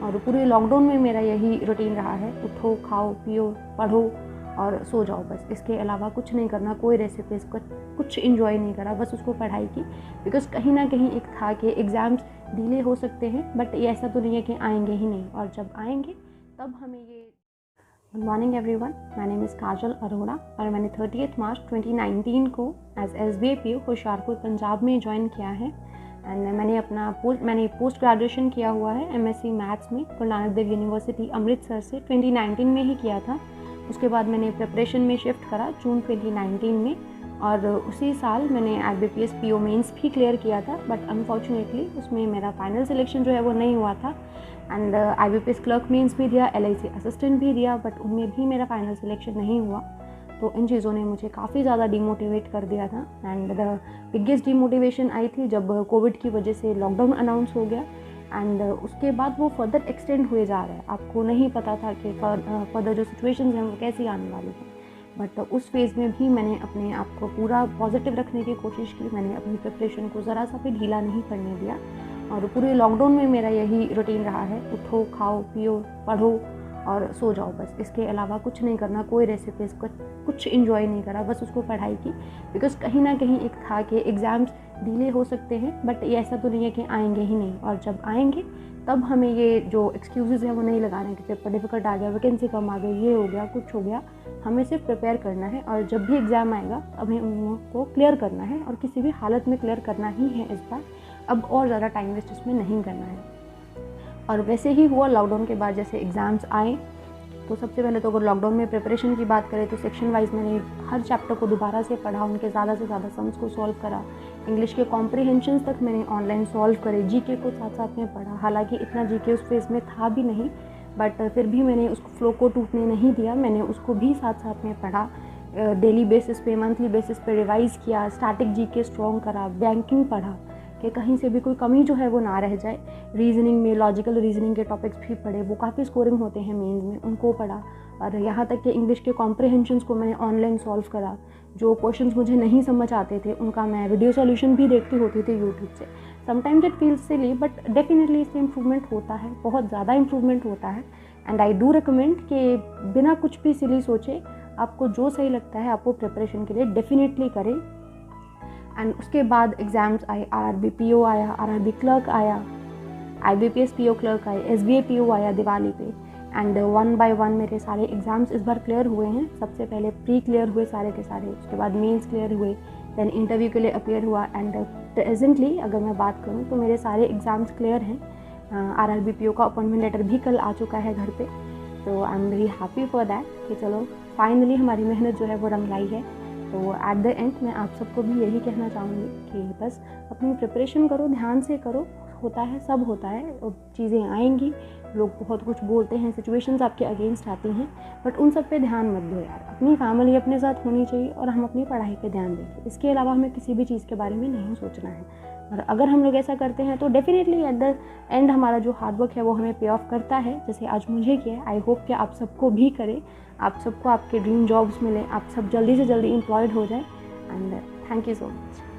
और पूरे लॉकडाउन में मेरा यही रूटीन रहा है, उठो, खाओ, पियो, पढ़ो और सो जाओ बस। इसके अलावा कुछ नहीं करना, कोई रेसिपीज़ कुछ इन्जॉय नहीं करा, बस उसको पढ़ाई की। बिकॉज़ कहीं ना कहीं एक था कि एग्ज़ाम्स डिले हो सकते हैं, बट ये ऐसा तो नहीं है कि आएंगे ही नहीं, और जब आएंगे तब हमें ये। Good morning everyone, my name is Kajal Arora और मैंने 30 मार्च 2019 को as SBA PO Hoshiarpur Punjab में ज्वाइन किया है। एंड मैंने पोस्ट ग्रेजुएशन किया हुआ है MSc मैथ्स में गुरु नानक देव यूनिवर्सिटी अमृतसर से 2019 में ही किया था। उसके बाद मैंने प्रिपरेशन में शिफ्ट करा जून 2019 में, और उसी साल मैंने IBPS PO मेंस भी क्लियर किया था, बट अनफॉर्चुनेटली उसमें मेरा फाइनल सिलेक्शन जो है वो नहीं हुआ था। एंड IBPS क्लर्क मेंस भी दिया, LIC असिस्टेंट भी दिया, बट उनमें भी मेरा फाइनल सिलेक्शन नहीं हुआ। तो इन चीज़ों ने मुझे काफ़ी ज़्यादा डिमोटिवेट कर दिया था। एंड द बिगेस्ट डिमोटिवेशन आई थी जब कोविड की वजह से लॉकडाउन अनाउंस हो गया, एंड उसके बाद वो फर्दर एक्सटेंड हुए जा रहा है। आपको नहीं पता था कि फर्दर जो सिचुएशंस हैं वो कैसी आने वाली हैं, बट उस फेज़ में भी मैंने अपने आप को पूरा पॉजिटिव रखने की कोशिश की। मैंने अपनी प्रिपरेशन को ज़रा सा भी ढीला नहीं पड़ने दिया, और पूरे लॉकडाउन में मेरा यही रूटीन रहा है, उठो, खाओ, पियो, पढ़ो और सो जाओ बस। इसके अलावा कुछ नहीं करना, कोई रेसिपीज़ कुछ इन्जॉय नहीं करा, बस उसको पढ़ाई की। बिकॉज़ कहीं ना कहीं एक था कि एग्ज़ाम्स डिले हो सकते हैं, बट ये ऐसा तो नहीं है कि आएंगे ही नहीं, और जब आएंगे तब हमें ये जो एक्सक्यूज़ेज़ हैं वो नहीं लगाने कि पेपर डिफिकल्ट आ गया, वैकेंसी कम आ गई, ये हो गया, कुछ हो गया। हमें सिर्फ प्रिपेयर करना है, और जब भी एग्ज़ाम आएगा हमें उनको क्लियर करना है, और किसी भी हालत में क्लियर करना ही है इस बार। अब और ज़्यादा टाइम वेस्ट इसमें नहीं करना है। और वैसे ही हुआ लॉकडाउन के बाद, जैसे एग्ज़ाम्स आए तो सबसे पहले तो अगर लॉकडाउन में प्रिपरेशन की बात करें तो सेक्शन वाइज मैंने हर चैप्टर को दोबारा से पढ़ा, उनके ज़्यादा से ज़्यादा सम्स को सॉल्व करा। इंग्लिश के कॉम्प्रिहेंशंस तक मैंने ऑनलाइन सॉल्व करे, जीके को साथ साथ में पढ़ा। हालांकि इतना जीके उस फेज़ में था भी नहीं, बट फिर भी मैंने उसको फ्लो को टूटने नहीं दिया, मैंने उसको भी साथ साथ में पढ़ा। डेली बेसिस पे, मंथली बेसिस पे रिवाइज़ किया, स्टैटिक जीके स्ट्रॉन्ग करा, बैंकिंग पढ़ा कि कहीं से भी कोई कमी जो है वो ना रह जाए। रीजनिंग में लॉजिकल रीजनिंग के टॉपिक्स भी पढ़े, वो काफ़ी स्कोरिंग होते हैं मेंस में, उनको पढ़ा। और यहाँ तक कि इंग्लिश के कॉम्प्रिहेंशंस को मैंने ऑनलाइन सॉल्व करा। जो क्वेश्चंस मुझे नहीं समझ आते थे उनका मैं वीडियो सॉल्यूशन भी देखती होती थी यूट्यूब से। Sometimes it feels silly, but definitely इससे इम्प्रूवमेंट होता है, बहुत ज़्यादा इम्प्रूवमेंट होता है। एंड आई डू रिकमेंड कि बिना कुछ भी सिली सोचे आपको जो सही लगता है आप वो प्रिपरेशन के लिए डेफिनेटली करें। एंड उसके बाद एग्ज़ाम्स आए, RRB PO आया, RRB क्लर्क आया, IBPS PO क्लर्क आए, SBA PO आया दिवाली पे। एंड 1 बाय 1 मेरे सारे एग्ज़ाम्स इस बार क्लियर हुए हैं। सबसे पहले प्री क्लियर हुए सारे के सारे, उसके बाद मेंस क्लियर हुए, देन इंटरव्यू के लिए अपीयर हुआ। एंड प्रेजेंटली अगर मैं बात करूँ तो मेरे सारे एग्ज़ाम्स क्लियर हैं। RRB PO का अपॉइंटमेंट लेटर भी कल आ चुका है घर पे, तो I am very happy for that कि चलो फाइनली हमारी मेहनत जो है वो रंग लाई है। तो एट द एंड मैं आप सबको भी यही कहना चाहूँगी कि बस अपनी प्रिपरेशन करो, ध्यान से करो। होता है, सब होता है, और चीज़ें आएंगी, लोग बहुत कुछ बोलते हैं, सिचुएशंस आपके अगेंस्ट आती हैं, बट उन सब पे ध्यान मत दो यार। अपनी फैमिली अपने साथ होनी चाहिए और हम अपनी पढ़ाई पे ध्यान देंगे। इसके अलावा हमें किसी भी चीज़ के बारे में नहीं सोचना है। और अगर हम लोग ऐसा करते हैं तो डेफिनेटली एट द एंड हमारा जो हार्डवर्क है वो हमें पे ऑफ करता है, जैसे आज मुझे किया है। आई होप कि आप सबको भी करें, आप सबको आपके ड्रीम जॉब्स मिले, आप सब जल्दी से जल्दी एम्प्लॉयड हो जाए। And thank you so much.